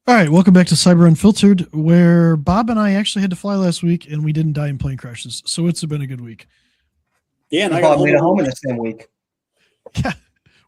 All right, welcome back to Cyber Unfiltered, where Bob and I actually had to fly last week, and we didn't die in plane crashes, so it's been a good week. Yeah, and I Bob made it home in the same week. Yeah,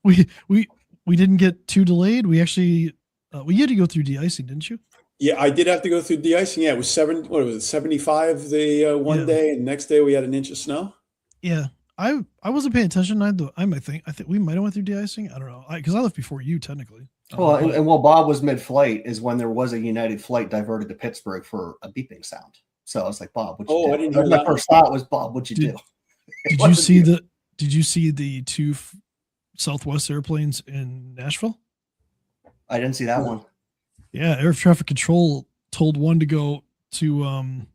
we didn't get too delayed. We actually you had to go through de-icing, didn't you? Yeah, I did have to go through de-icing. Yeah, it was 75 the one day, and next day we had an inch of snow. Yeah, I wasn't paying attention. I think we might have went through de-icing. I don't know, because I left before you technically. Well, and while Bob was mid-flight is when there was a United flight diverted to Pittsburgh for a beeping sound. So I was like, Bob, what'd you do? I didn't hear My that. first thought was, Bob, what'd you do? Did you see the two Southwest airplanes in Nashville? I didn't see that one. Yeah, air traffic control told one to go to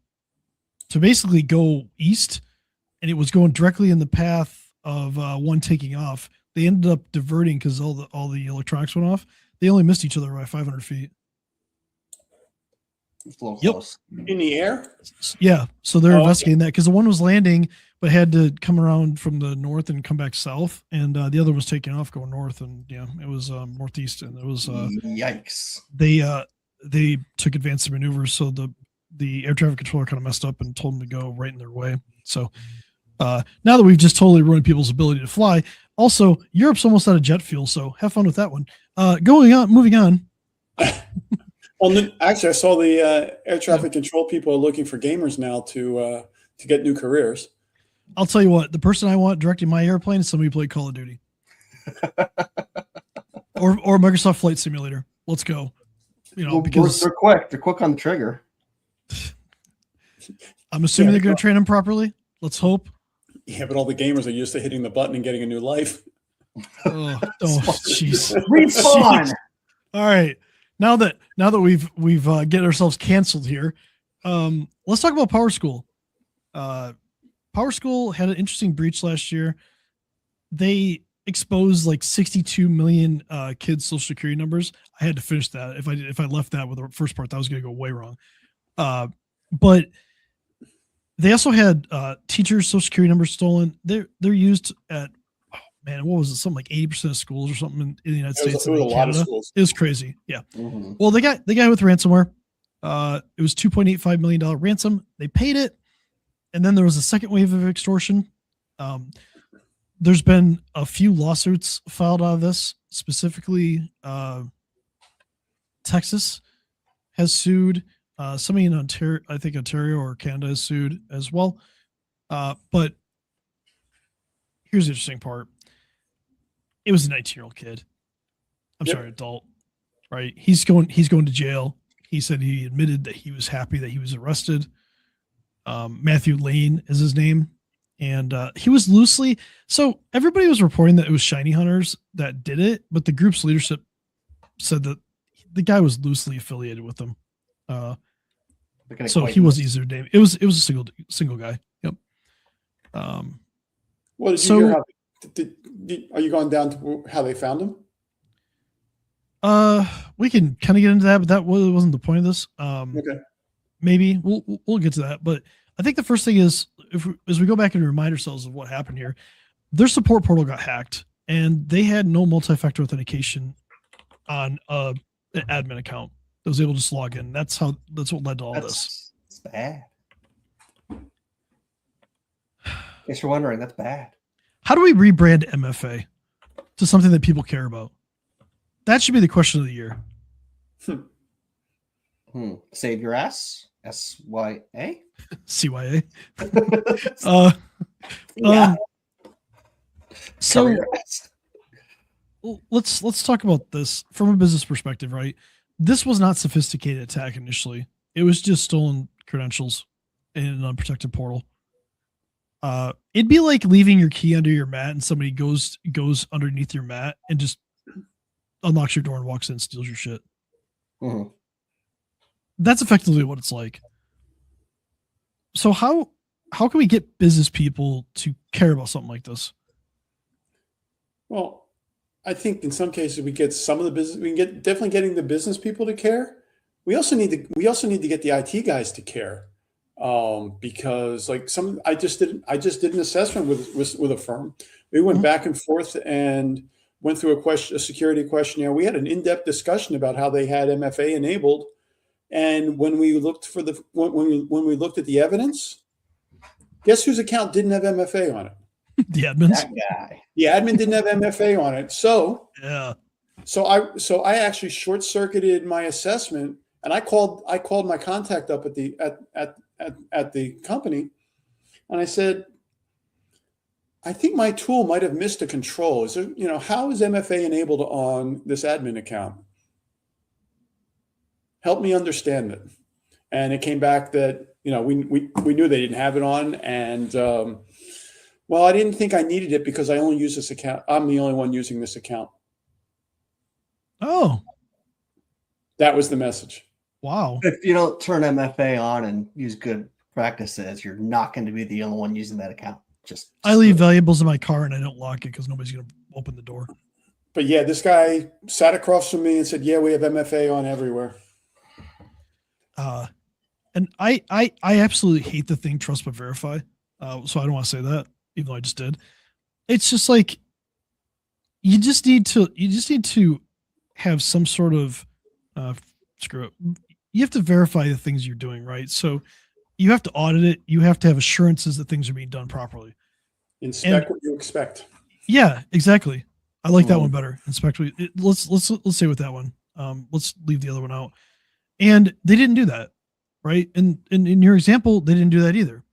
basically go east, and it was going directly in the path of one taking off. They ended up diverting because all the electronics went off. They only missed each other by 500 feet. It's a little close. In the air? Yeah, so they're investigating that because the one was landing but had to come around from the north and come back south, and the other was taking off going north, and yeah, it was northeast, and it was yikes. They took advanced maneuvers, so the air traffic controller kind of messed up and told them to go right in their way. So now that we've just totally ruined people's ability to fly. Also, Europe's almost out of jet fuel, so have fun with that one. Moving on. Well, actually, I saw the air traffic control people are looking for gamers now to get new careers. I'll tell you what, the person I want directing my airplane is somebody who played Call of Duty. or Microsoft Flight Simulator. Let's go. Because they're quick. They're quick on the trigger. I'm assuming they're going to train them properly. Let's hope. Yeah, but all the gamers are used to hitting the button and getting a new life. Oh, jeez. Respawn. All right. Now that we've get ourselves canceled here, let's talk about Power School. Power School had an interesting breach last year. They exposed like 62 million kids' social security numbers. I had to finish that. If I left that with the first part, that was going to go way wrong. But they also had teachers' social security numbers stolen. They're used at what was it? Something like 80% of schools or something in the United States. It was a lot of schools. It was crazy. Yeah. Mm-hmm. Well, they got with ransomware. It was $2.85 million ransom. They paid it, and then there was a second wave of extortion. There's been a few lawsuits filed out of this. Specifically, Texas has sued. Somebody in Ontario, I think Ontario or Canada, has sued as well. But here's the interesting part. It was a 19-year-old kid. I'm sorry, adult. Right? He's going to jail. He said he admitted that he was happy that he was arrested. Matthew Lane is his name. And he was loosely, so everybody was reporting that it was Shiny Hunters that did it, but the group's leadership said that the guy was loosely affiliated with them. So he was easier to name. It was a single guy. Yep. What did you hear? Are you going down to how they found him? We can kind of get into that, but that wasn't the point of this. Okay. Maybe we'll get to that, but I think the first thing is as we go back and remind ourselves of what happened here, their support portal got hacked, and they had no multi-factor authentication on an admin account that was able to just log in. That's what led to all this. That's bad. Guess you're wondering, that's bad. How do we rebrand MFA to something that people care about? That should be the question of the year. Save your ass. SYA. CYA. Yeah. So let's talk about this from a business perspective, right? This was not sophisticated attack initially. It was just stolen credentials in an unprotected portal. It'd be like leaving your key under your mat and somebody goes underneath your mat and just unlocks your door and walks in and steals your shit. Mm-hmm. That's effectively what it's like. So how can we get business people to care about something like this? Well, I think in some cases we get some of the business. We can get definitely getting the business people to care. We also need to get the IT guys to care, because like I just did an assessment with a firm. We went back and forth, and went through a security questionnaire. We had an in-depth discussion about how they had MFA enabled. And when we looked when we looked at the evidence, guess whose account didn't have MFA on it? The admins. That guy. The admin didn't have MFA on it. So Yeah. So I actually short circuited my assessment, and I called my contact up at the company, and I said, I think my tool might have missed a control. Is there, how is MFA enabled on this admin account? Help me understand it. And it came back that we knew they didn't have it on, and well, I didn't think I needed it because I only use this account. I'm the only one using this account. Oh, that was the message. Wow. If you don't turn MFA on and use good practices, you're not going to be the only one using that account. I leave valuables in my car and I don't lock it because nobody's going to open the door. But yeah, this guy sat across from me and said, yeah, we have MFA on everywhere. And I absolutely hate the thing trust but verify. So I don't want to say that, even though I just did. It's just like you just need to have some sort of screw it. You have to verify the things you're doing, right? So you have to audit it. You have to have assurances that things are being done properly. Inspect what you expect. Yeah, exactly. I like that one better. Inspect what let's say with that one. Let's leave the other one out. And they didn't do that, right? And in your example, they didn't do that either.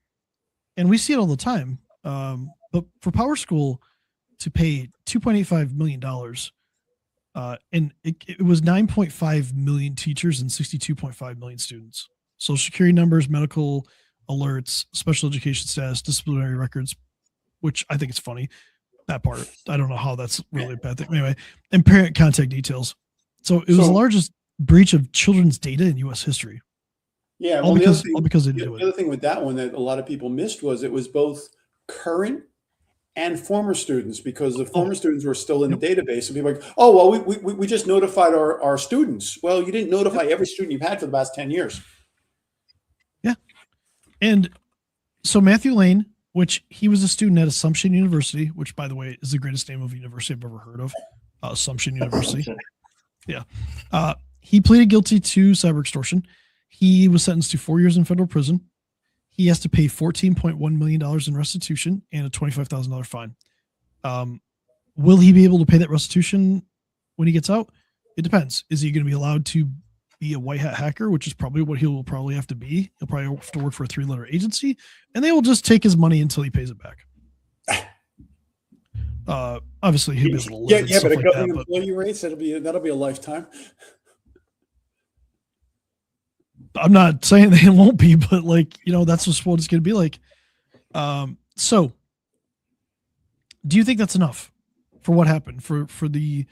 And we see it all the time. But for Power School to pay $2.85 million, and it was 9.5 million teachers and 62.5 million students. Social security numbers, medical alerts, special education status, disciplinary records, which I think is funny. That part, I don't know how that's really a bad thing. Anyway, and parent contact details. So it was the largest breach of children's data in U.S. history. Yeah, all because they didn't do it. The other thing with that one that a lot of people missed was it was both current and former students, because the former students were still in the database, and people were like, oh, well, we just notified our students. Well, you didn't notify every student you've had for the past 10 years. Yeah. And so Matthew Lane, which he was a student at Assumption University, which, by the way, is the greatest name of university I've ever heard of, Assumption University. Yeah. He pleaded guilty to cyber extortion. He was sentenced to 4 years in federal prison. He has to pay $14.1 million in restitution and a $25,000 fine. Will he be able to pay that restitution when he gets out? It depends. Is he going to be allowed to be a white hat hacker, which is probably what he'll probably have to be? He'll probably have to work for a 3-letter agency, and they will just take his money until he pays it back. Obviously, he'll be able to live. Yeah, but a government employee rates, that'll be a lifetime. I'm not saying they won't be, but that's just what it's going to be like. So do you think that's enough for what happened for the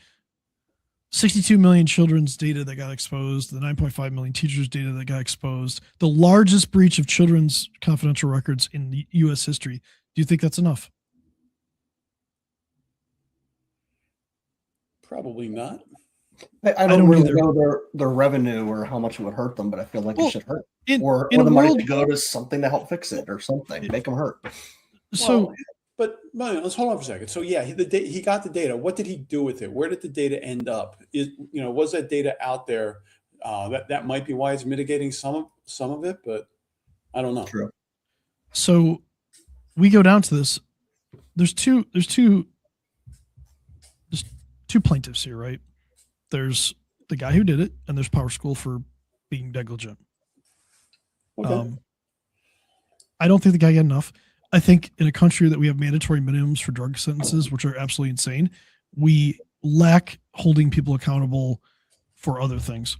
62 million children's data that got exposed, the 9.5 million teachers data that got exposed, the largest breach of children's confidential records in the U.S. history? Do you think that's enough? Probably not. I don't really know their revenue or how much it would hurt them, but I feel like it should hurt. Or the money to go to something to help fix it or something, make them hurt. So, but let's hold on for a second. So yeah, he got the data. What did he do with it? Where did the data end up? Was that data out there? That might be why it's mitigating some of it, but I don't know. True. So we go down to this. There's two plaintiffs here, right? There's the guy who did it, and there's Power School for being negligent. Okay. I don't think the guy got enough. I think in a country that we have mandatory minimums for drug sentences, which are absolutely insane, we lack holding people accountable for other things.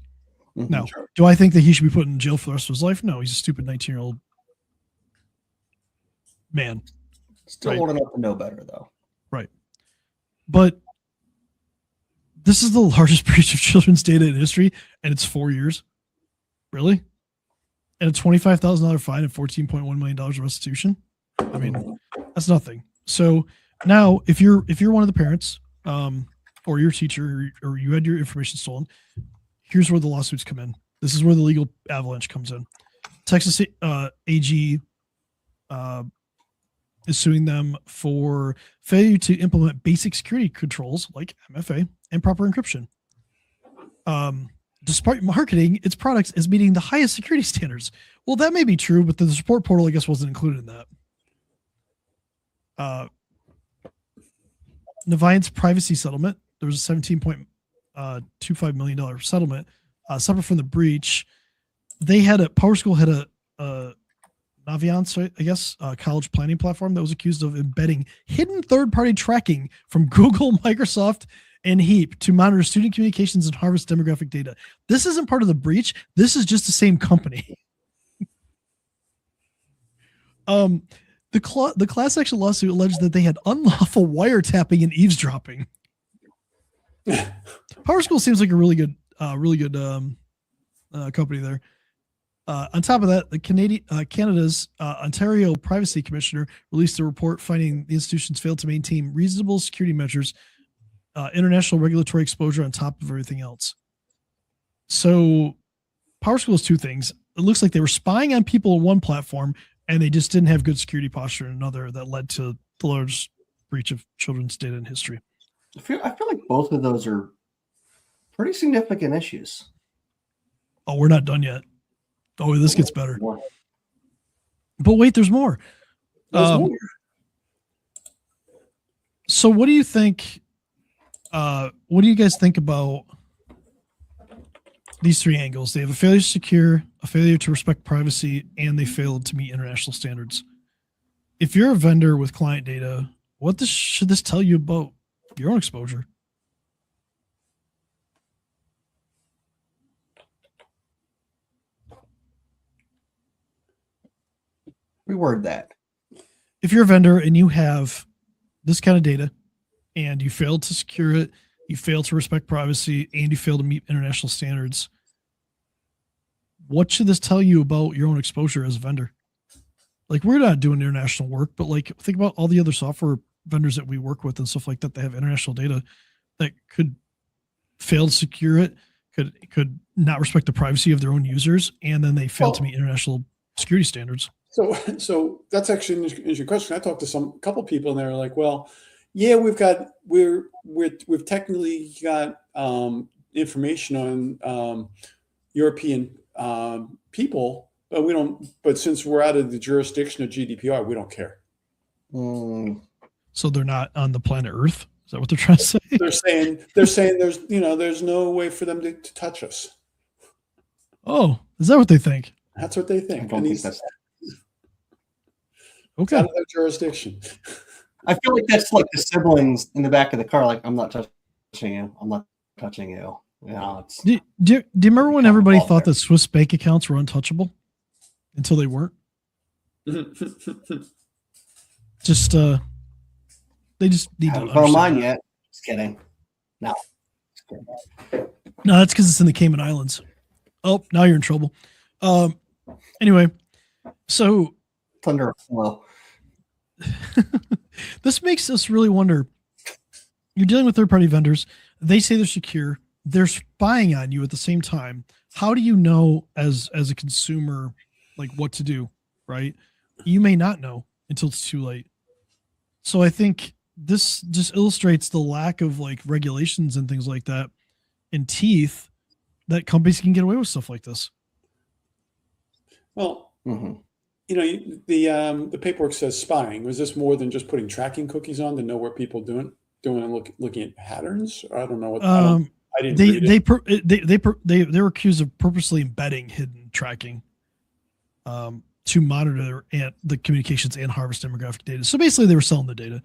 Mm-hmm. Now, do I think that he should be put in jail for the rest of his life? No, he's a stupid 19-year-old man. Still old enough to know better, though. Right. But this is the largest breach of children's data in history, and it's 4 years. Really? And a $25,000 fine and $14.1 million of restitution? I mean, that's nothing. So now, if you're one of the parents, or your teacher, or you had your information stolen, here's where the lawsuits come in. This is where the legal avalanche comes in. Texas AG is suing them for failure to implement basic security controls like MFA and proper encryption. Despite marketing its products as meeting the highest security standards. Well, that may be true, but the support portal, I guess, wasn't included in that. Navant's privacy settlement. There was a $17.25 million settlement separate from the breach. They had PowerSchool had a Navient, I guess, college planning platform that was accused of embedding hidden third-party tracking from Google, Microsoft, and Heap to monitor student communications and harvest demographic data. This isn't part of the breach. This is just the same company. The class action lawsuit alleged that they had unlawful wiretapping and eavesdropping. PowerSchool seems like a really good company there. On top of that, Canada's Ontario Privacy Commissioner released a report finding the institutions failed to maintain reasonable security measures, international regulatory exposure on top of everything else. So PowerSchool is two things. It looks like they were spying on people on one platform, and they just didn't have good security posture in another that led to the largest breach of children's data in history. I feel like both of those are pretty significant issues. Oh, we're not done yet. Oh, this gets better. But wait, there's more. So what do you think? What do you guys think about these three angles? They have a failure to secure, a failure to respect privacy, and they failed to meet international standards. If you're a vendor with client data, should this tell you about your own exposure? Reword that. If you're a vendor and you have this kind of data and you failed to secure it, you fail to respect privacy, and you fail to meet international standards, what should this tell you about your own exposure as a vendor? Like, we're not doing international work, but like, think about all the other software vendors that we work with and stuff like that. They have international data that could fail to secure it, could not respect the privacy of their own users, and then they fail to meet international security standards. So that's actually an interesting question. I talked to a couple people, and they're like, "Well, yeah, we've technically got information on European people, but we don't. But since we're out of the jurisdiction of GDPR, we don't care." So they're not on the planet Earth. Is that what they're trying to say? They're saying there's no way for them to touch us. Oh, is that what they think? That's what they think. Okay. Out of their jurisdiction. I feel like that's like the siblings in the back of the car, like, I'm not touching you. I'm not touching you. Do you remember when everybody thought that Swiss bank accounts were untouchable until they weren't? Just they just need to understand mine that. Yet. Just kidding. No. No, that's because it's in the Cayman Islands. Oh, now you're in trouble. Anyway, so thunder flow. This makes us really wonder. You're dealing with third-party vendors. They say they're secure. They're spying on you at the same time. How do you know as a consumer, like, what to do, right? You may not know until it's too late. So I think this just illustrates the lack of like regulations and things like that and teeth that companies can get away with stuff like this. Well, the paperwork says spying. Was this more than just putting tracking cookies on to know what people doing and looking at patterns? I don't know what. I didn't read it. They were accused of purposely embedding hidden tracking to monitor the communications and harvest demographic data. So basically, they were selling the data.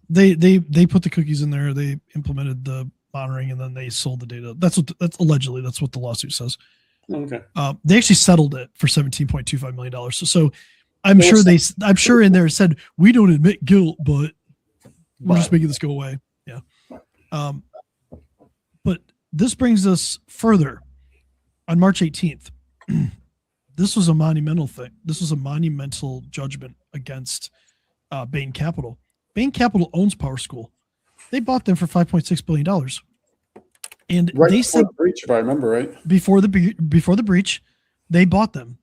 They put the cookies in there. They implemented the monitoring, and then they sold the data. That's allegedly that's what the lawsuit says. Okay. They actually settled it for $17.25 million. So I'm sure in there it said, we don't admit guilt, but we're just making this go away. Yeah. But this brings us further. On March 18th, this was a monumental thing. This was a monumental judgment against Bain Capital. Bain Capital owns PowerSchool. They bought them for $5.6 billion. And they said the breach, if I remember right, before the breach, they bought them.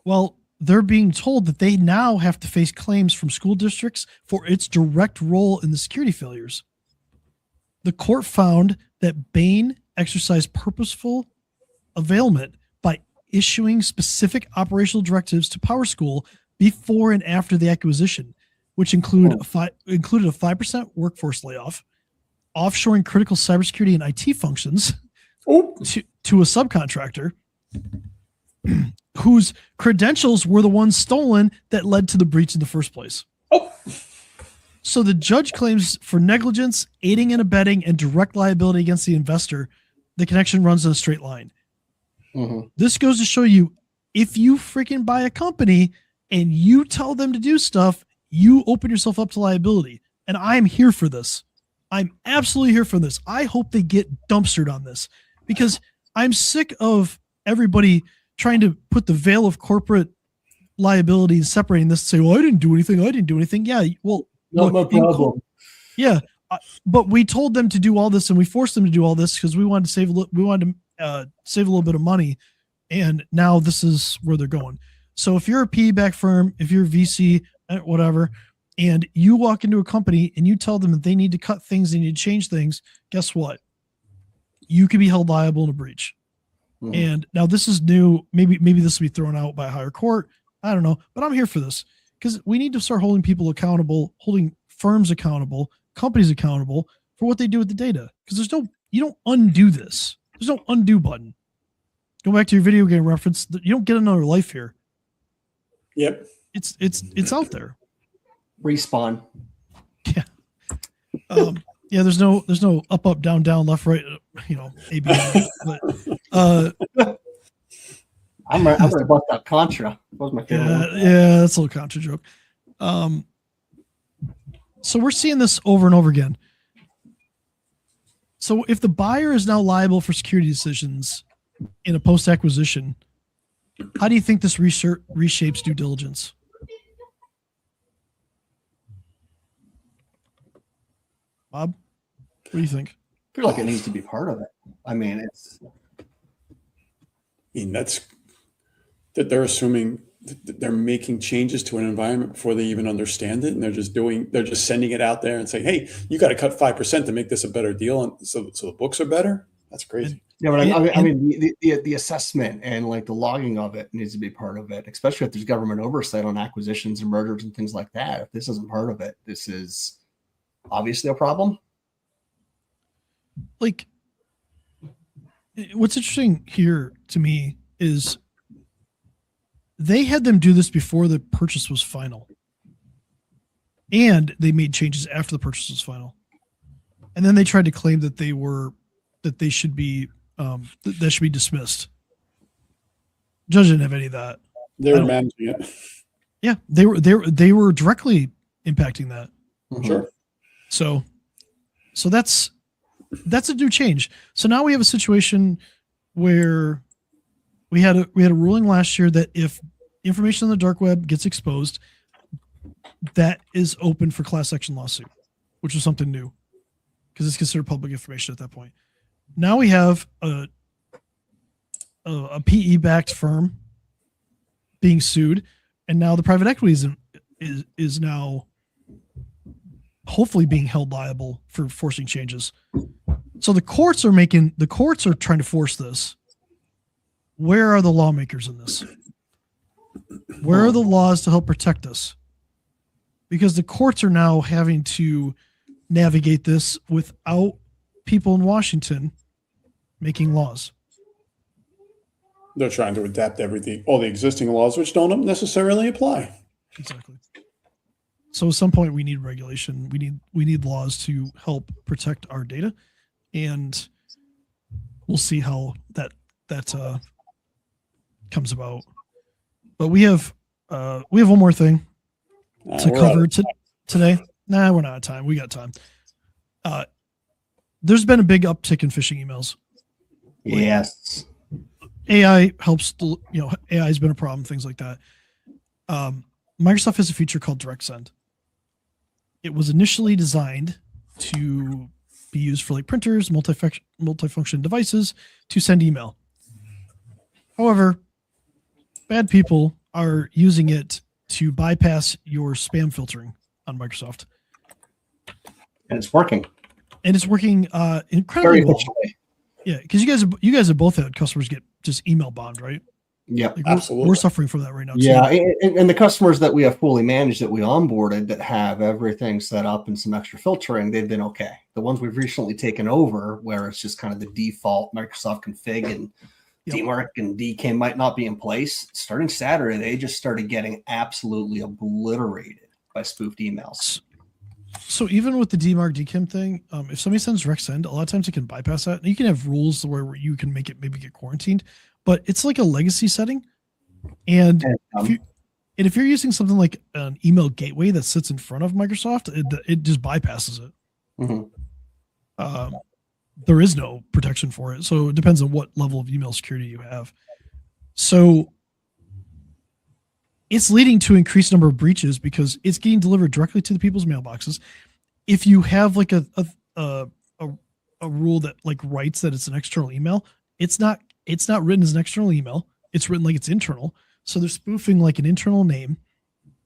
Well, they're being told that they now have to face claims from school districts for its direct role in the security failures. The court found that Bain exercised purposeful availment by issuing specific operational directives to PowerSchool before and after the acquisition, which included a 5% workforce layoff, offshoring critical cybersecurity and IT functions to a subcontractor whose credentials were the ones stolen that led to the breach in the first place. So the judge claims for negligence, aiding and abetting, and direct liability against the investor, the connection runs in a straight line. Mm-hmm. This goes to show you, if you freaking buy a company and you tell them to do stuff, you open yourself up to liability. And I'm here for this. I'm absolutely here for this. I hope they get dumpstered on this, because I'm sick of everybody trying to put the veil of corporate liability and separating this and say, well, I didn't do anything. Yeah, well, not my problem. Yeah, but we told them to do all this, and we forced them to do all this because we wanted to save a little bit of money, and now this is where they're going. So if you're a PE-backed firm, if you're a VC, whatever, and you walk into a company and you tell them that they need to cut things, they need to change things, guess what? You could be held liable in a breach. Mm-hmm. And now this is new. Maybe this will be thrown out by a higher court. I don't know, but I'm here for this, because we need to start holding people accountable, holding firms accountable, companies accountable for what they do with the data. Because you don't undo this. There's no undo button. Go back to your video game reference. You don't get another life here. Yep. It's out there. Respawn. Yeah. Yeah. There's no up, down, down, left, right. A, B. But I'm ready about that Contra. That was my favorite one. Yeah, that's a little Contra joke. So we're seeing this over and over again. So if the buyer is now liable for security decisions in a post-acquisition, how do you think this reshapes due diligence? Bob, what do you think? I feel like it needs to be part of it. I mean, that's that they're assuming that they're making changes to an environment before they even understand it, and they're just sending it out there and saying, "Hey, you got to cut 5% to make this a better deal, and so the books are better." That's crazy. Yeah, but I mean, the assessment and like the logging of it needs to be part of it, especially if there's government oversight on acquisitions and mergers and things like that. If this isn't part of it, this is obviously a problem. Like, what's interesting here to me is they had them do this before the purchase was final, and they made changes after the purchase was final, and then they tried to claim that they should be that should be dismissed. Judge didn't have any of that. They were managing it. Yeah, they were directly impacting that. Mm-hmm. Sure. So that's a new change. So now we have a situation where we had a ruling last year that if information on the dark web gets exposed, that is open for class action lawsuit, which was something new because it's considered public information at that point. Now we have a PE-backed firm being sued, and now the private equity is now hopefully being held liable for forcing changes. So the courts are trying to force this. Where are the lawmakers in this? Where are the laws to help protect us? Because the courts are now having to navigate this without people in Washington making laws. They're trying to adapt all the existing laws, which don't necessarily apply. Exactly. So at some point we need regulation. We need laws to help protect our data, and we'll see how that comes about. But we have one more thing to cover today. Nah, we're not out of time. We got time. There's been a big uptick in phishing emails. Yes. AI helps. AI has been a problem. Things like that. Microsoft has a feature called Direct Send. It was initially designed to be used for like printers, multifunction devices to send email. However, bad people are using it to bypass your spam filtering on Microsoft, And it's working and it's working very incredibly well. efficiently. Yeah, because you guys have both had customers get just email bombed, right? Yep. Like Absolutely. we're suffering from that right now. Yeah, too. and the customers that we have fully managed that we onboarded that have everything set up and some extra filtering, they've been okay. The ones we've recently taken over, where it's just kind of the default Microsoft config and Yep. DMARC and DK might not be in place. Starting Saturday, they just started getting absolutely obliterated by spoofed emails. So even with the DMARC DKIM thing, if somebody sends direct send, a lot of times it can bypass that. And you can have rules where you can make it maybe get quarantined, but it's like a legacy setting. And if you're using something like an email gateway that sits in front of Microsoft, it just bypasses it. Mm-hmm. There is no protection for it. So it depends on what level of email security you have. So it's leading to increased number of breaches because it's getting delivered directly to the people's mailboxes. If you have like a rule that like writes that it's an external email, it's not written as an external email. It's written like it's internal. So they're spoofing like an internal name.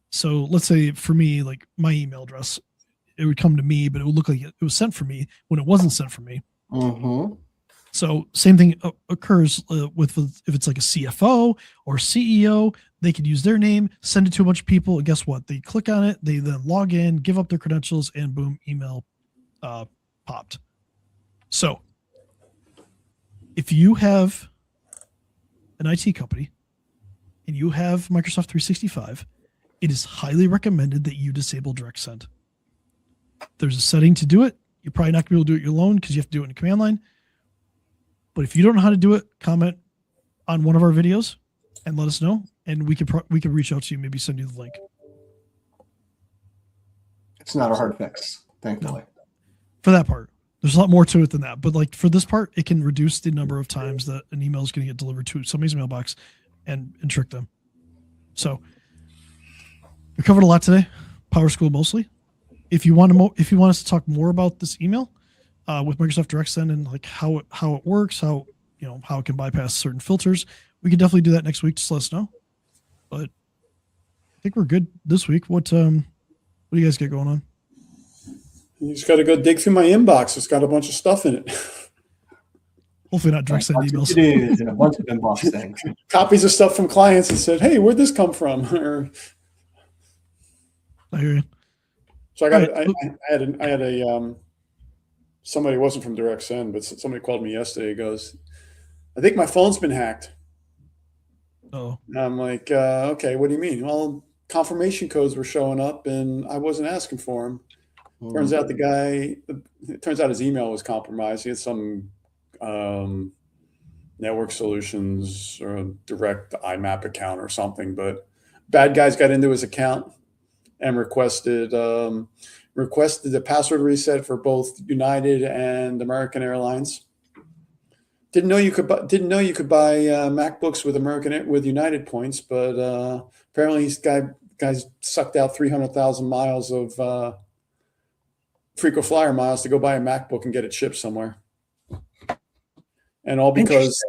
So let's say for me, like my email address, it would come to me, but it would look like it was sent for me when it wasn't sent for me. Mm-hmm. So same thing occurs with if it's like a CFO or CEO, they could use their name, send it to a bunch of people, and guess what? They click on it, they then log in, give up their credentials, and boom, email popped. So if you have an IT company and you have Microsoft 365, it is highly recommended that you disable direct send. There's a setting to do it. You're probably not going to be able to do it alone because you have to do it in a command line. But if you don't know how to do it, comment on one of our videos and let us know, and we could reach out to you, maybe send you the link. It's not a hard fix, thankfully. No. For that part, there's a lot more to it than that. But like for this part, it can reduce the number of times that an email is going to get delivered to somebody's mailbox and trick them. So we covered a lot today. Power School mostly. If you want us to talk more about this email with Microsoft Direct Send and like how it works, how it can bypass certain filters, we can definitely do that next week. Just let us know. But I think we're good this week. What do you guys get going on? You just got to go dig through my inbox. It's got a bunch of stuff in it. Hopefully not direct send emails. It is, and a bunch of inbox things. Copies of stuff from clients and said, "Hey, where'd this come from?" I hear you. So I had a somebody wasn't from Direct Send, but somebody called me yesterday. He goes, "I think my phone's been hacked." Oh. And I'm like, okay, what do you mean? Well, confirmation codes were showing up, and I wasn't asking for them. Turns out his email was compromised. He had some network solutions or a direct IMAP account or something, but bad guys got into his account and requested the password reset for both United and American Airlines. Didn't know you could buy MacBooks with United points, but apparently these guys sucked out 300,000 miles of frequent flyer miles to go buy a MacBook and get it shipped somewhere, and all because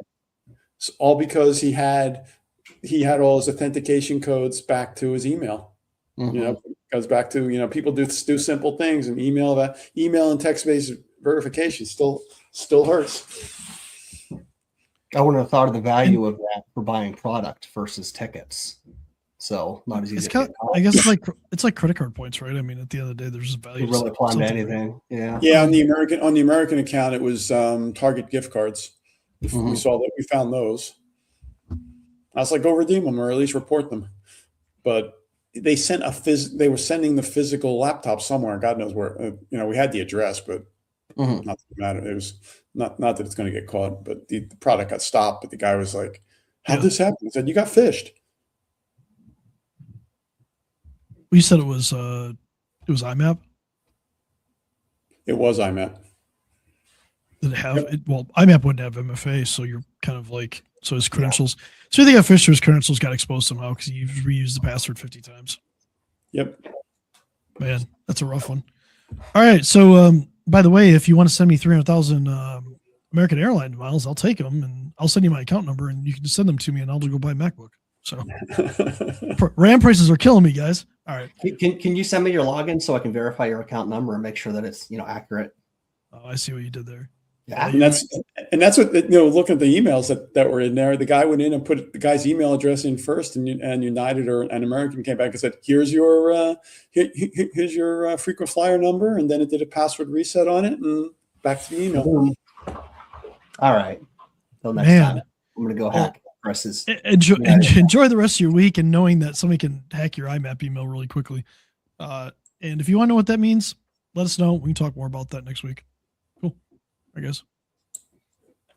he had all his authentication codes back to his email. Mm-hmm. Goes back to people do simple things, and email and text-based verification still hurts. I wouldn't have thought of the value of that for buying product versus tickets. So not as easy. It's kind of, I guess it's like credit card points, right? I mean, at the end of the day, there's a value. It really apply to anything. Right? Yeah. On the American account, it was Target gift cards. Mm-hmm. We found those. I was like, go redeem them or at least report them. But they sent they were sending the physical laptop somewhere. God knows where. We had the address, but not that it mattered. It was not that it's going to get caught, but the product got stopped. But the guy was like, "How'd this happen?" I said, "You got fished." You said it was IMAP. It was IMAP. Did it have it? Well, IMAP wouldn't have MFA, so you're kind of like his credentials. Yeah. So they got fished. His credentials got exposed somehow because you reused the password 50 times. Yep. Man, that's a rough one. All right. So, by the way, if you want to send me 300,000 American Airlines miles, I'll take them and I'll send you my account number and you can just send them to me and I'll just go buy a MacBook. So RAM prices are killing me, guys. All right. Can you send me your login so I can verify your account number and make sure that it's accurate? Oh, I see what you did there. Yeah. And that's what looking at the emails that were in there. The guy went in and put the guy's email address in first, and United or an American came back and said, "Here's your frequent flyer number," and then it did a password reset on it, and back to the email. All right. Till next time, I'm gonna go hack presses. Enjoy the rest of your week, and knowing that somebody can hack your IMAP email really quickly. And if you want to know what that means, let us know. We can talk more about that next week. Cool. I guess.